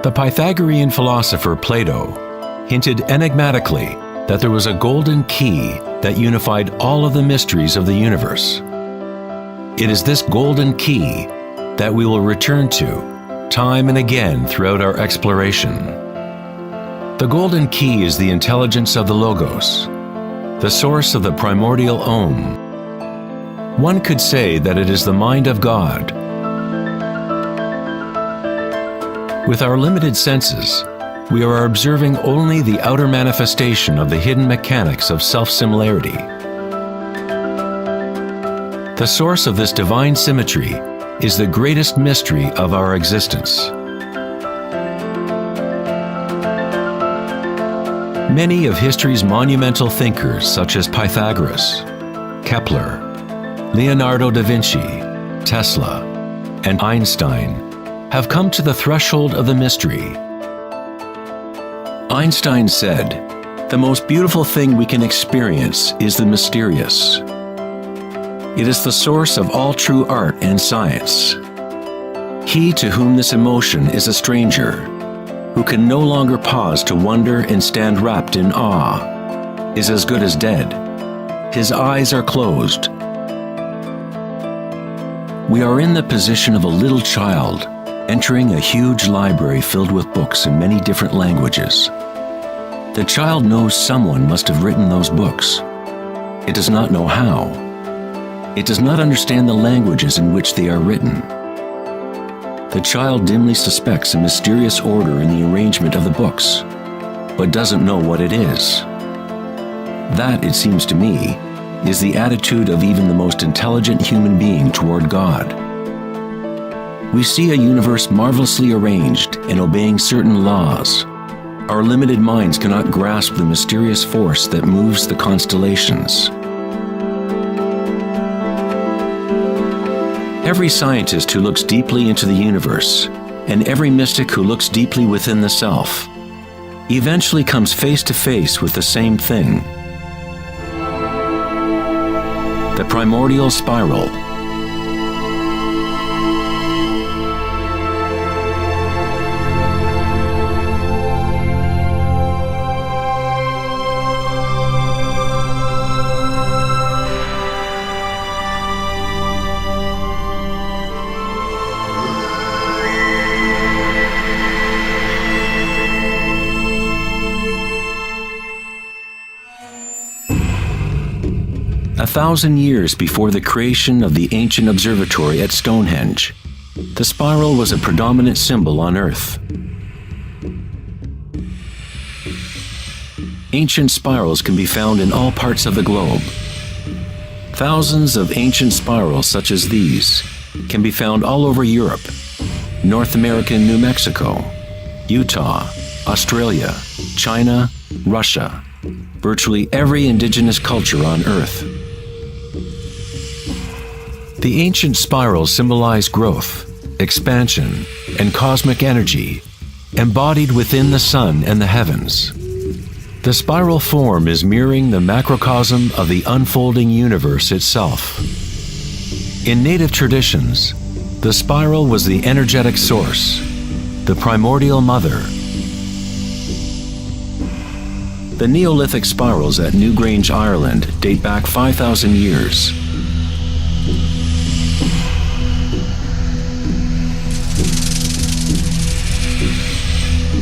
The Pythagorean philosopher Plato hinted enigmatically that there was a golden key that unified all of the mysteries of the universe. It is this golden key that we will return to time and again throughout our exploration. The golden key is the intelligence of the Logos, the source of the primordial Om. One could say that it is the mind of God. With our limited senses, we are observing only the outer manifestation of the hidden mechanics of self-similarity. The source of this divine symmetry is the greatest mystery of our existence. Many of history's monumental thinkers, such as Pythagoras, Keppler, Leonardo da Vinci, Tesla, and Einstein, have come to the threshold of the mystery. Einstein said, "The most beautiful thing we can experience is the mysterious. It is the source of all true art and science. He to whom this emotion is a stranger, who can no longer pause to wonder and stand wrapped in awe, is as good as dead. His eyes are closed." We are in the position of a little child entering a huge library filled with books in many different languages. The child knows someone must have written those books. It does not know how. It does not understand the languages in which they are written. The child dimly suspects a mysterious order in the arrangement of the books, but doesn't know what it is. That, it seems to me, is the attitude of even the most intelligent human being toward God. We see a universe marvelously arranged and obeying certain laws. Our limited minds cannot grasp the mysterious force that moves the constellations. Every scientist who looks deeply into the universe, and every mystic who looks deeply within the self, eventually comes face to face with the same thing: the primordial spiral. A 1,000 years before the creation of the ancient observatory at Stonehenge, the spiral was a predominant symbol on Earth. Ancient spirals can be found in all parts of the globe. Thousands of ancient spirals such as these can be found all over Europe, North America and New Mexico, Utah, Australia, China, Russia, virtually every indigenous culture on Earth. The ancient spirals symbolize growth, expansion, and cosmic energy, embodied within the sun and the heavens. The spiral form is mirroring the macrocosm of the unfolding universe itself. In native traditions, the spiral was the energetic source, the primordial mother. The Neolithic spirals at Newgrange, Ireland date back 5,000 years.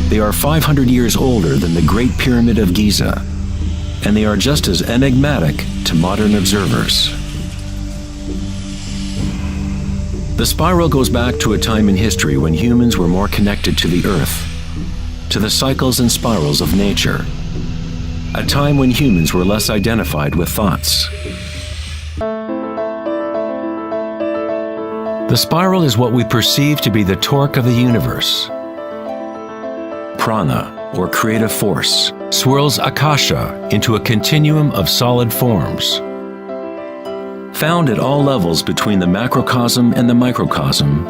They are 500 years older than the Great Pyramid of Giza, and they are just as enigmatic to modern observers. The spiral goes back to a time in history when humans were more connected to the Earth, to the cycles and spirals of nature, a time when humans were less identified with thoughts. The spiral is what we perceive to be the torque of the universe. Prana, or creative force, swirls Akasha into a continuum of solid forms. Found at all levels between the macrocosm and the microcosm,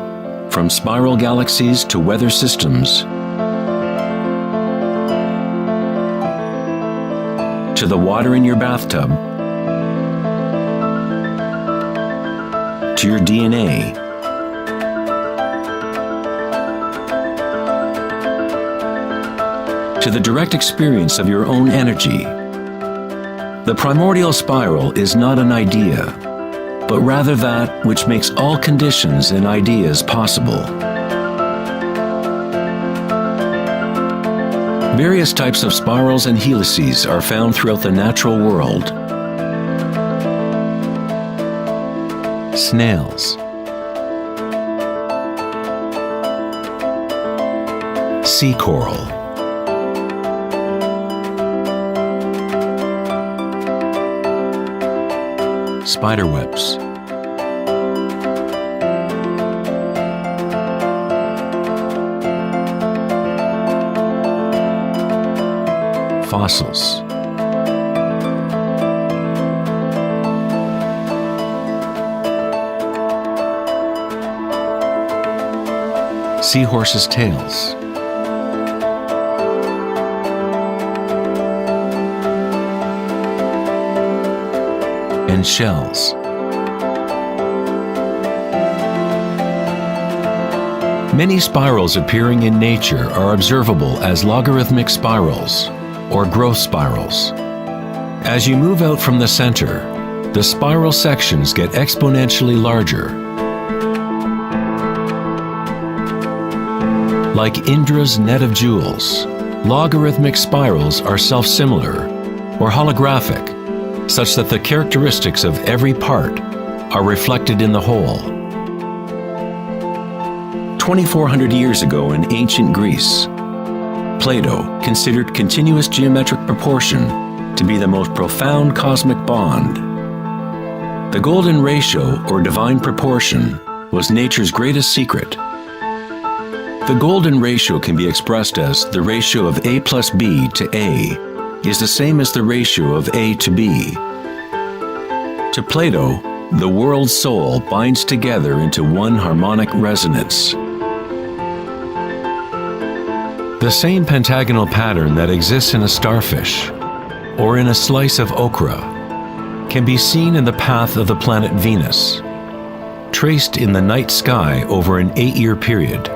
from spiral galaxies to weather systems, to the water in your bathtub, to your DNA, to the direct experience of your own energy. The primordial spiral is not an idea, but rather that which makes all conditions and ideas possible. Various types of spirals and helices are found throughout the natural world. Snails, sea coral, spiderwebs, fossils, seahorses' tails, and shells. Many spirals appearing in nature are observable as logarithmic spirals or growth spirals. As you move out from the center, the spiral sections get exponentially larger. Like Indra's net of jewels, logarithmic spirals are self-similar or holographic, such that the characteristics of every part are reflected in the whole. 2,400 years ago in ancient Greece, Plato considered continuous geometric proportion to be the most profound cosmic bond. The golden ratio, or divine proportion, was nature's greatest secret. The golden ratio can be expressed as the ratio of A plus B to A is the same as the ratio of A to B. To Plato, the world's soul binds together into one harmonic resonance. The same pentagonal pattern that exists in a starfish or in a slice of okra can be seen in the path of the planet Venus, traced in the night sky over an 8-year period.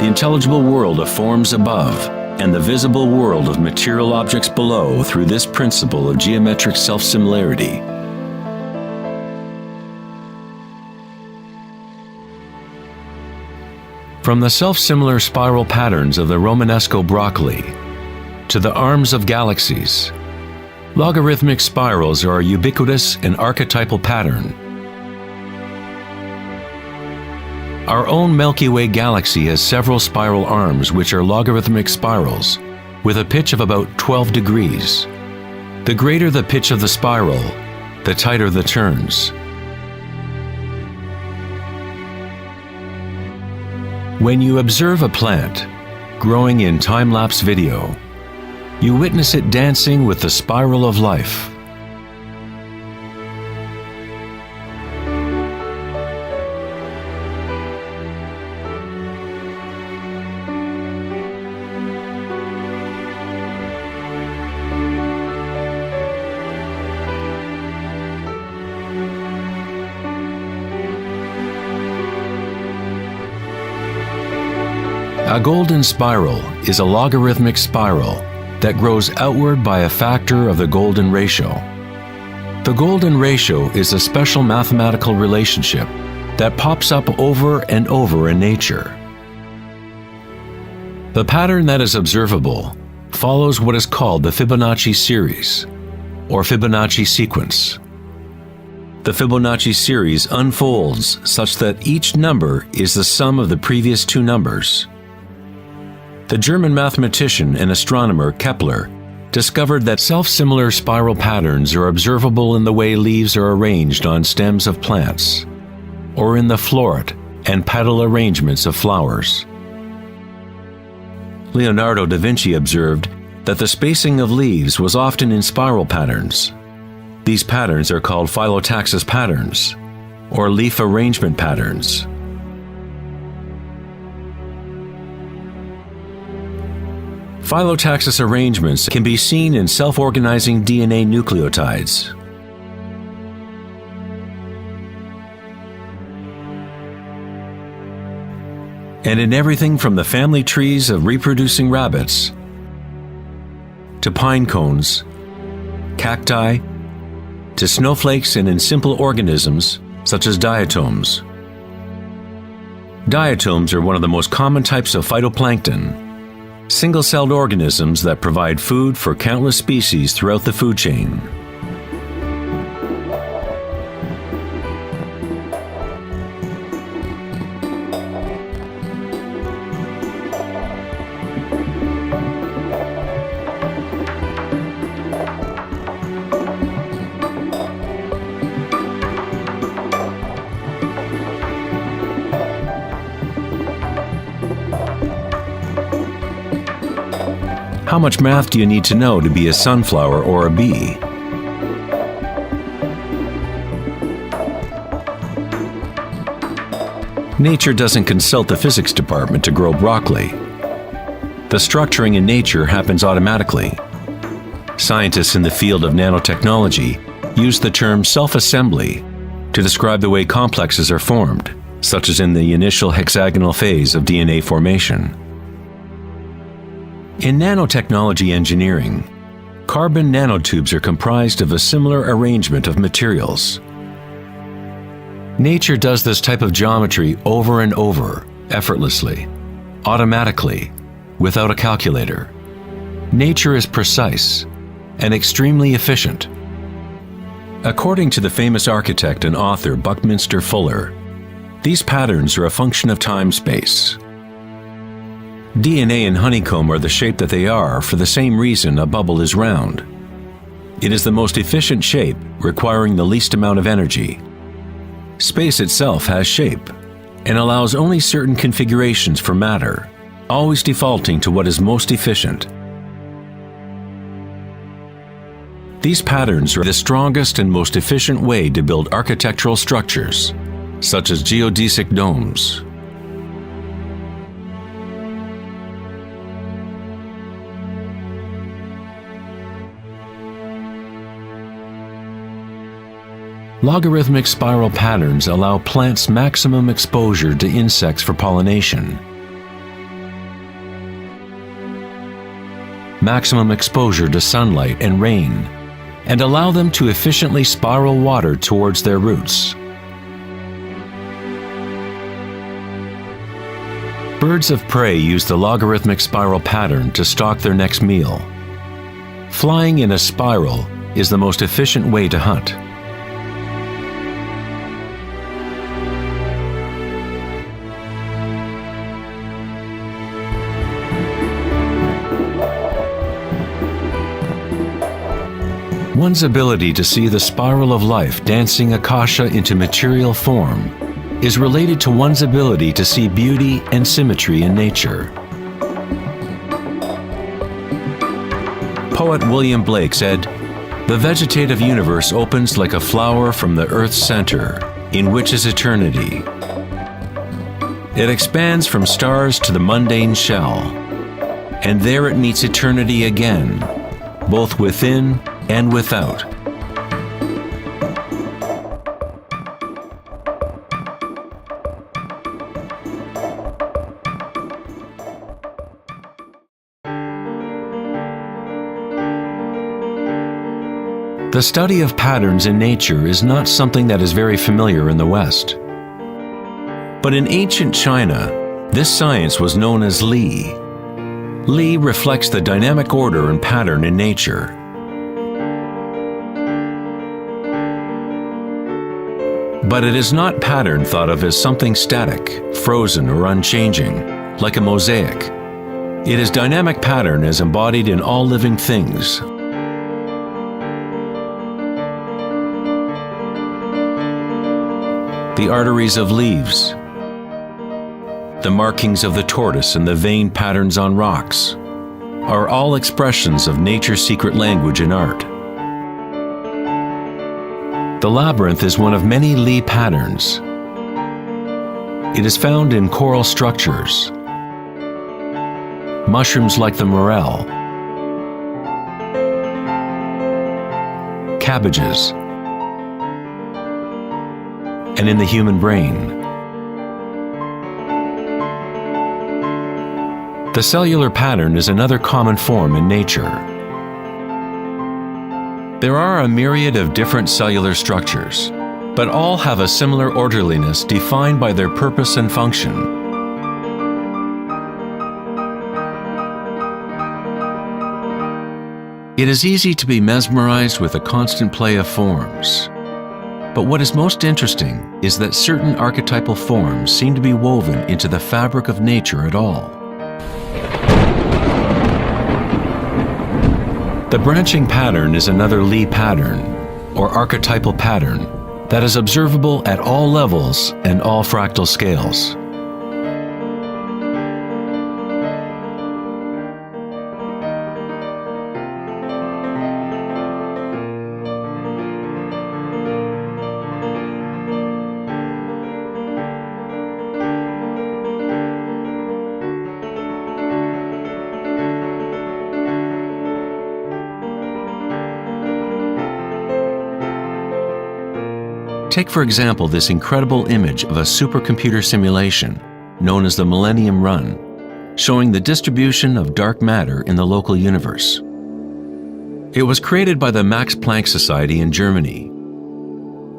The intelligible world of forms above and the visible world of material objects below through this principle of geometric self-similarity. From the self-similar spiral patterns of the Romanesco broccoli to the arms of galaxies, logarithmic spirals are a ubiquitous and archetypal pattern. Our own Milky Way galaxy has several spiral arms which are logarithmic spirals with a pitch of about 12 degrees. The greater the pitch of the spiral, the tighter the turns. When you observe a plant growing in time-lapse video, you witness it dancing with the spiral of life. A golden spiral is a logarithmic spiral that grows outward by a factor of the golden ratio. The golden ratio is a special mathematical relationship that pops up over and over in nature. The pattern that is observable follows what is called the Fibonacci series, or Fibonacci sequence. The Fibonacci series unfolds such that each number is the sum of the previous two numbers. The German mathematician and astronomer Keppler discovered that self-similar spiral patterns are observable in the way leaves are arranged on stems of plants, or in the floret and petal arrangements of flowers. Leonardo da Vinci observed that the spacing of leaves was often in spiral patterns. These patterns are called phyllotaxis patterns, or leaf arrangement patterns. Phyllotaxis arrangements can be seen in self-organizing DNA nucleotides. And in everything from the family trees of reproducing rabbits to pine cones, cacti, to snowflakes, and in simple organisms such as diatoms. Diatoms are one of the most common types of phytoplankton, single-celled organisms that provide food for countless species throughout the food chain. How much math do you need to know to be a sunflower or a bee? Nature doesn't consult the physics department to grow broccoli. The structuring in nature happens automatically. Scientists in the field of nanotechnology use the term self-assembly to describe the way complexes are formed, such as in the initial hexagonal phase of DNA formation. In nanotechnology engineering, carbon nanotubes are comprised of a similar arrangement of materials. Nature does this type of geometry over and over, effortlessly, automatically, without a calculator. Nature is precise and extremely efficient. According to the famous architect and author Buckminster Fuller, these patterns are a function of time-space. DNA and honeycomb are the shape that they are for the same reason a bubble is round. It is the most efficient shape, requiring the least amount of energy. Space itself has shape and allows only certain configurations for matter, always defaulting to what is most efficient. These patterns are the strongest and most efficient way to build architectural structures, such as geodesic domes. Logarithmic spiral patterns allow plants maximum exposure to insects for pollination, maximum exposure to sunlight and rain, and allow them to efficiently spiral water towards their roots. Birds of prey use the logarithmic spiral pattern to stalk their next meal. Flying in a spiral is the most efficient way to hunt. One's ability to see the spiral of life dancing akasha into material form is related to one's ability to see beauty and symmetry in nature. Poet William Blake said, "The vegetative universe opens like a flower from the earth's center, in which is eternity. It expands from stars to the mundane shell, and there it meets eternity again, both within and without." The study of patterns in nature is not something that is very familiar in the West. But in ancient China, this science was known as Li. Li reflects the dynamic order and pattern in nature. But it is not pattern thought of as something static, frozen, or unchanging, like a mosaic. It is dynamic pattern as embodied in all living things. The arteries of leaves, the markings of the tortoise and the vein patterns on rocks are all expressions of nature's secret language in art. The labyrinth is one of many Li patterns. It is found in coral structures, mushrooms like the morel, cabbages, and in the human brain. The cellular pattern is another common form in nature. There are a myriad of different cellular structures, but all have a similar orderliness defined by their purpose and function. It is easy to be mesmerized with the constant play of forms. But what is most interesting is that certain archetypal forms seem to be woven into the fabric of nature at all. The branching pattern is another Lie pattern, or archetypal pattern, that is observable at all levels and all fractal scales. Take, for example, this incredible image of a supercomputer simulation known as the Millennium Run, showing the distribution of dark matter in the local universe. It was created by the Max Planck Society in Germany.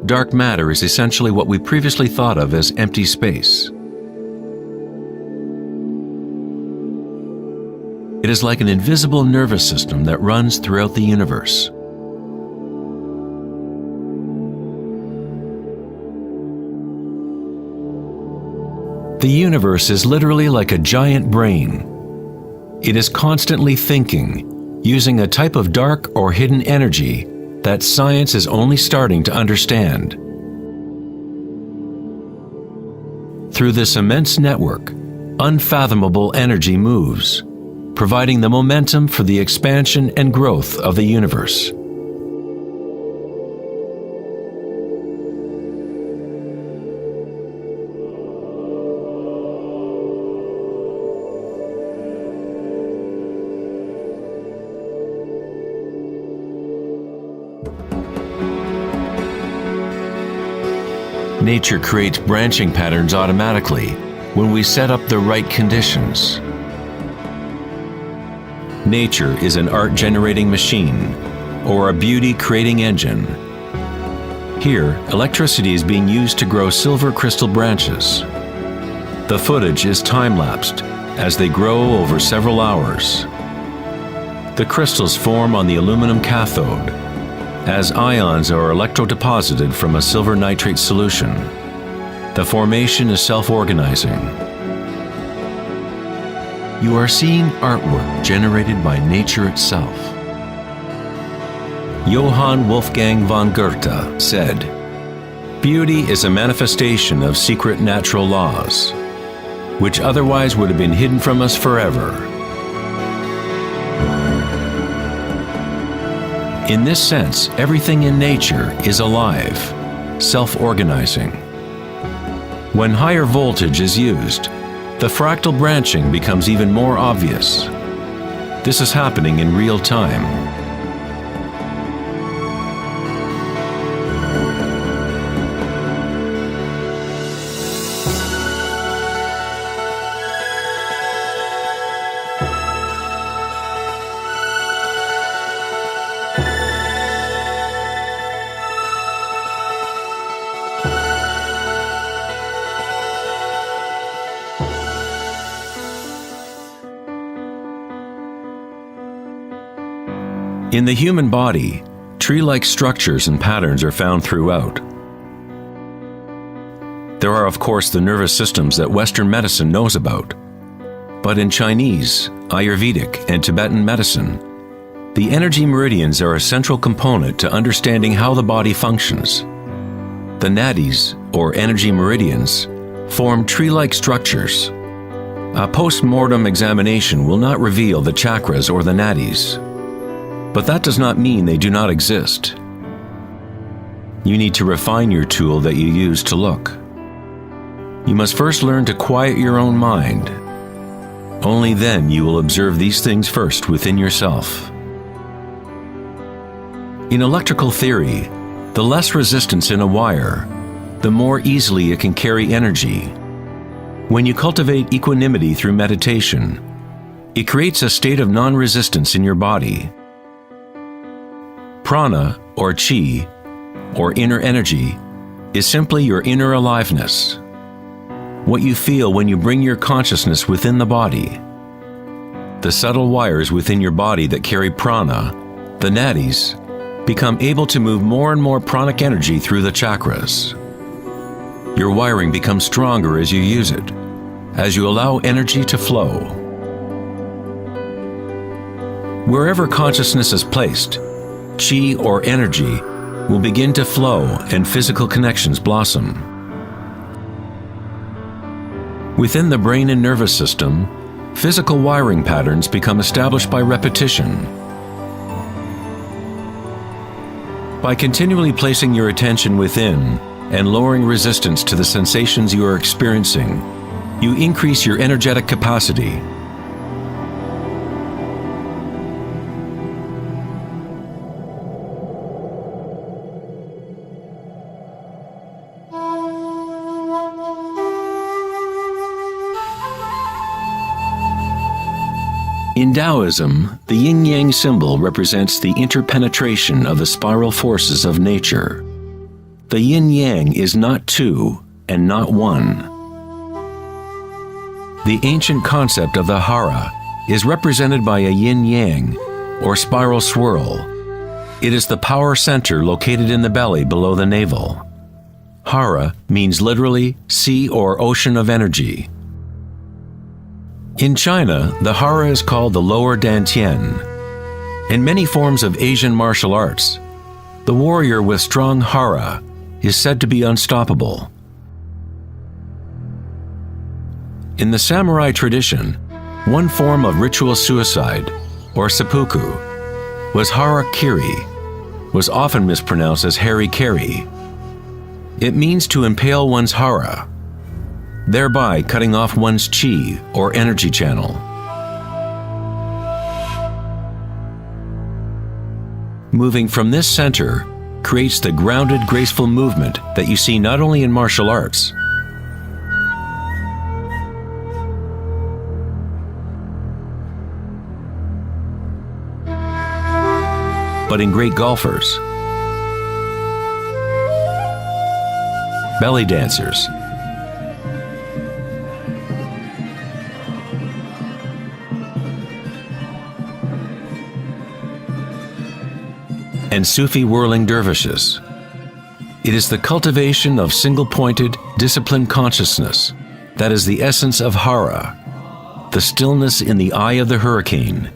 Dark matter is essentially what we previously thought of as empty space. It is like an invisible nervous system that runs throughout the universe. The universe is literally like a giant brain. It is constantly thinking, using a type of dark or hidden energy that science is only starting to understand. Through this immense network, unfathomable energy moves, providing the momentum for the expansion and growth of the universe. Nature creates branching patterns automatically when we set up the right conditions. Nature is an art-generating machine, or a beauty-creating engine. Here, electricity is being used to grow silver crystal branches. The footage is time-lapsed as they grow over several hours. The crystals form on the aluminum cathode, as ions are electrodeposited from a silver nitrate solution. The formation is self-organizing. You are seeing artwork generated by nature itself. Johann Wolfgang von Goethe said, "Beauty is a manifestation of secret natural laws, which otherwise would have been hidden from us forever." In this sense, everything in nature is alive, self-organizing. When higher voltage is used, the fractal branching becomes even more obvious. This is happening in real time. In the human body, tree-like structures and patterns are found throughout. There are, of course, the nervous systems that Western medicine knows about. But in Chinese, Ayurvedic, and Tibetan medicine, the energy meridians are a central component to understanding how the body functions. The nadis, or energy meridians, form tree-like structures. A post-mortem examination will not reveal the chakras or the nadis. But that does not mean they do not exist. You need to refine your tool that you use to look. You must first learn to quiet your own mind. Only then you will observe these things first within yourself. In electrical theory, the less resistance in a wire, the more easily it can carry energy. When you cultivate equanimity through meditation, it creates a state of non-resistance in your body. Prana, or chi, or inner energy, is simply your inner aliveness. What you feel when you bring your consciousness within the body. The subtle wires within your body that carry prana, the nadis, become able to move more and more pranic energy through the chakras. Your wiring becomes stronger as you use it, as you allow energy to flow. Wherever consciousness is placed, chi or energy will begin to flow and physical connections blossom. Within the brain and nervous system, physical wiring patterns become established by repetition. By continually placing your attention within and lowering resistance to the sensations you are experiencing, you increase your energetic capacity. In Taoism, the yin-yang symbol represents the interpenetration of the spiral forces of nature. The yin-yang is not two and not one. The ancient concept of the hara is represented by a yin-yang, or spiral swirl. It is the power center located in the belly below the navel. Hara means literally sea or ocean of energy. In China, the hara is called the lower dantian. In many forms of Asian martial arts, the warrior with strong hara is said to be unstoppable. In the samurai tradition, one form of ritual suicide, or seppuku, was harakiri, was often mispronounced as harikiri. It means to impale one's hara, thereby cutting off one's chi or energy channel. Moving from this center creates the grounded, graceful movement that you see not only in martial arts, but in great golfers, belly dancers, and Sufi whirling dervishes. It is the cultivation of single-pointed, disciplined consciousness that is the essence of hara, the stillness in the eye of the hurricane.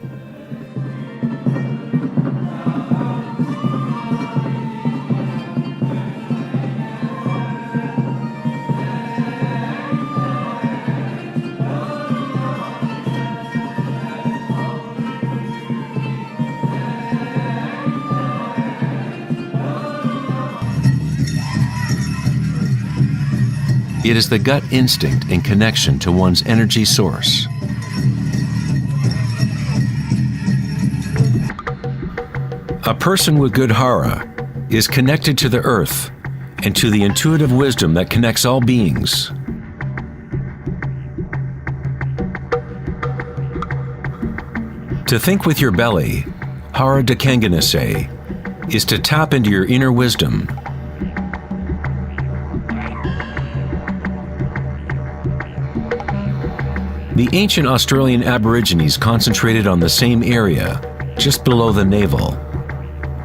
It is the gut instinct and connection to one's energy source. A person with good hara is connected to the earth and to the intuitive wisdom that connects all beings. To think with your belly, hara dakanganase, is to tap into your inner wisdom. The ancient Australian Aborigines concentrated on the same area, just below the navel,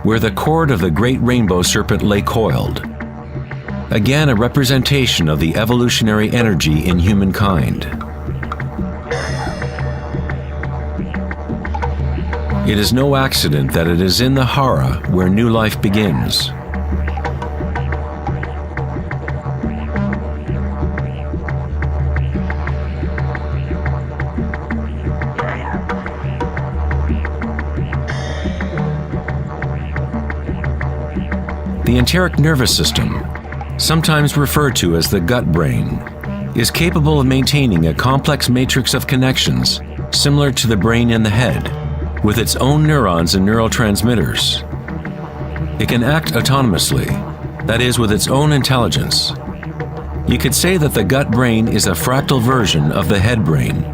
where the cord of the great rainbow serpent lay coiled. Again, a representation of the evolutionary energy in humankind. It is no accident that it is in the hara where new life begins. The enteric nervous system, sometimes referred to as the gut brain, is capable of maintaining a complex matrix of connections similar to the brain in the head, with its own neurons and neurotransmitters. It can act autonomously, that is, with its own intelligence. You could say that the gut brain is a fractal version of the head brain,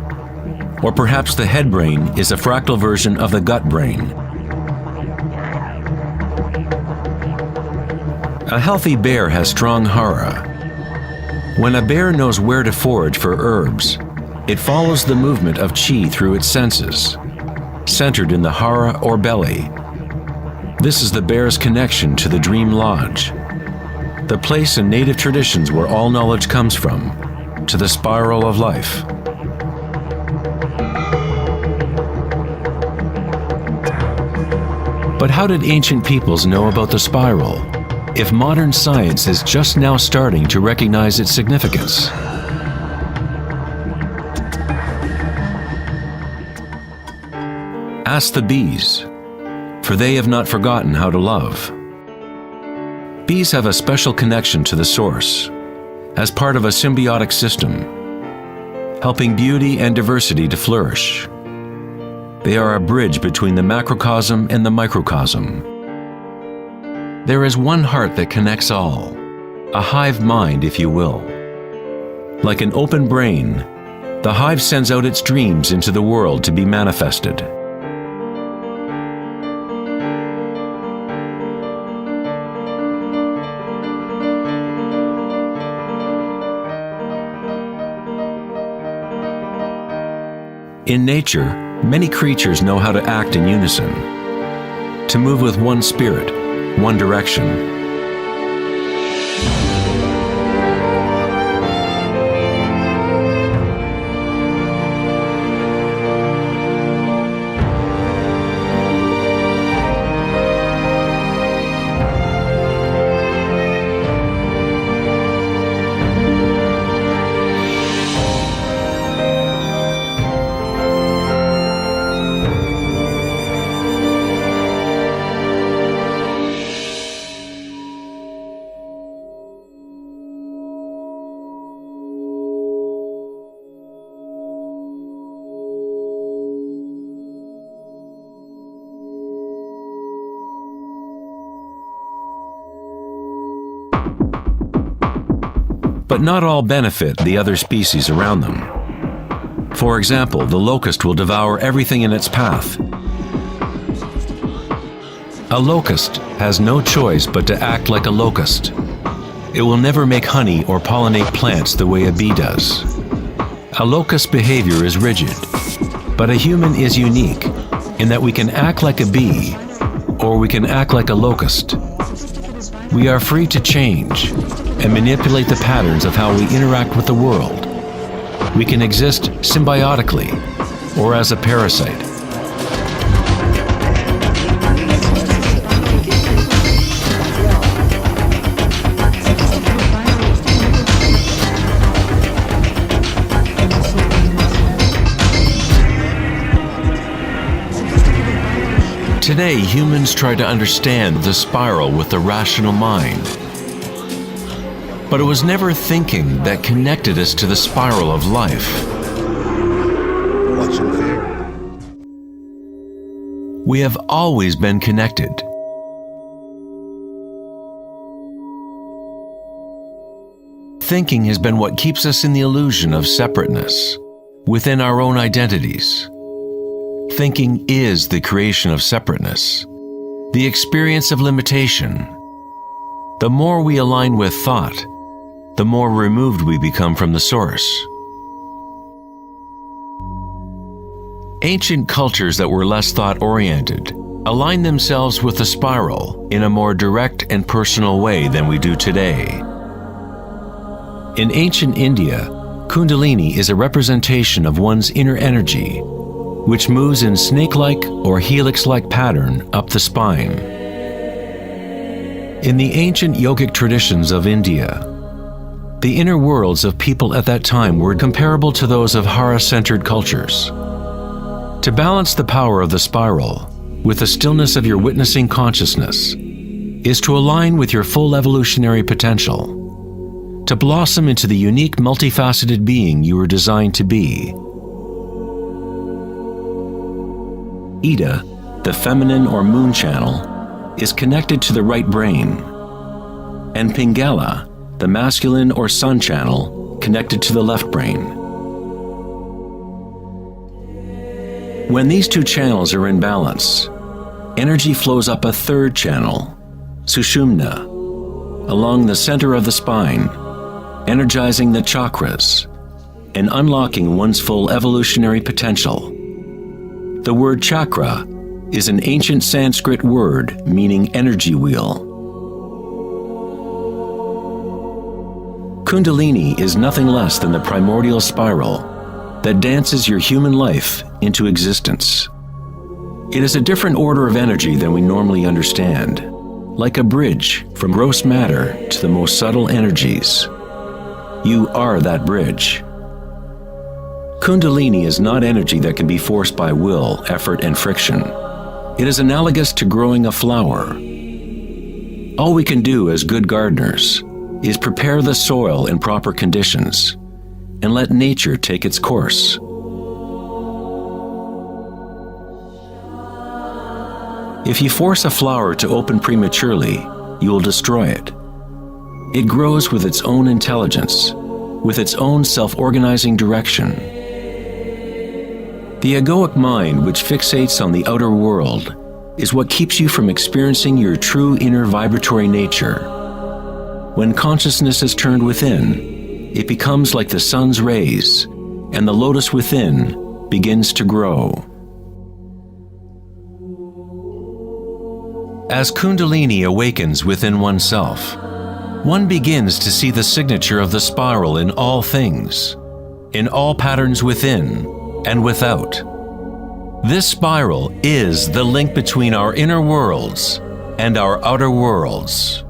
or perhaps the head brain is a fractal version of the gut brain. A healthy bear has strong hara. When a bear knows where to forage for herbs, it follows the movement of qi through its senses, centered in the hara or belly. This is the bear's connection to the dream lodge, the place in native traditions where all knowledge comes from, to the spiral of life. But how did ancient peoples know about the spiral, if modern science is just now starting to recognize its significance? Ask the bees, for they have not forgotten how to love. Bees have a special connection to the source, as part of a symbiotic system, helping beauty and diversity to flourish. They are a bridge between the macrocosm and the microcosm. There is one heart that connects all, a hive mind, if you will. Like an open brain, the hive sends out its dreams into the world to be manifested. In nature, many creatures know how to act in unison, to move with one spirit, one direction. But not all benefit the other species around them. For example, the locust will devour everything in its path. A locust has no choice but to act like a locust. It will never make honey or pollinate plants the way a bee does. A locust's behavior is rigid, but a human is unique in that we can act like a bee or we can act like a locust. We are free to change and manipulate the patterns of how we interact with the world. We can exist symbiotically or as a parasite. Today, humans try to understand the spiral with the rational mind. But it was never thinking that connected us to the spiral of life. Watch and fear. We have always been connected. Thinking has been what keeps us in the illusion of separateness, within our own identities. Thinking is the creation of separateness, the experience of limitation. The more we align with thought, the more removed we become from the source. Ancient cultures that were less thought-oriented aligned themselves with the spiral in a more direct and personal way than we do today. In ancient India, Kundalini is a representation of one's inner energy, which moves in snake-like or helix-like pattern up the spine. In the ancient yogic traditions of India, the inner worlds of people at that time were comparable to those of Hara-centered cultures. To balance the power of the spiral with the stillness of your witnessing consciousness is to align with your full evolutionary potential, to blossom into the unique multifaceted being you were designed to be. Ida, the feminine or moon channel, is connected to the right brain, and Pingala, the masculine or sun channel, connected to the left brain. When these two channels are in balance, energy flows up a third channel, Sushumna, along the center of the spine, energizing the chakras and unlocking one's full evolutionary potential. The word chakra is an ancient Sanskrit word meaning energy wheel. Kundalini is nothing less than the primordial spiral that dances your human life into existence. It is a different order of energy than we normally understand, like a bridge from gross matter to the most subtle energies. You are that bridge. Kundalini is not energy that can be forced by will, effort, and friction. It is analogous to growing a flower. All we can do as good gardeners is prepare the soil in proper conditions and let nature take its course. If you force a flower to open prematurely, you will destroy it. It grows with its own intelligence, with its own self-organizing direction. The egoic mind, which fixates on the outer world, is what keeps you from experiencing your true inner vibratory nature. When consciousness is turned within, it becomes like the sun's rays, and the lotus within begins to grow. As Kundalini awakens within oneself, one begins to see the signature of the spiral in all things, in all patterns within and without. This spiral is the link between our inner worlds and our outer worlds.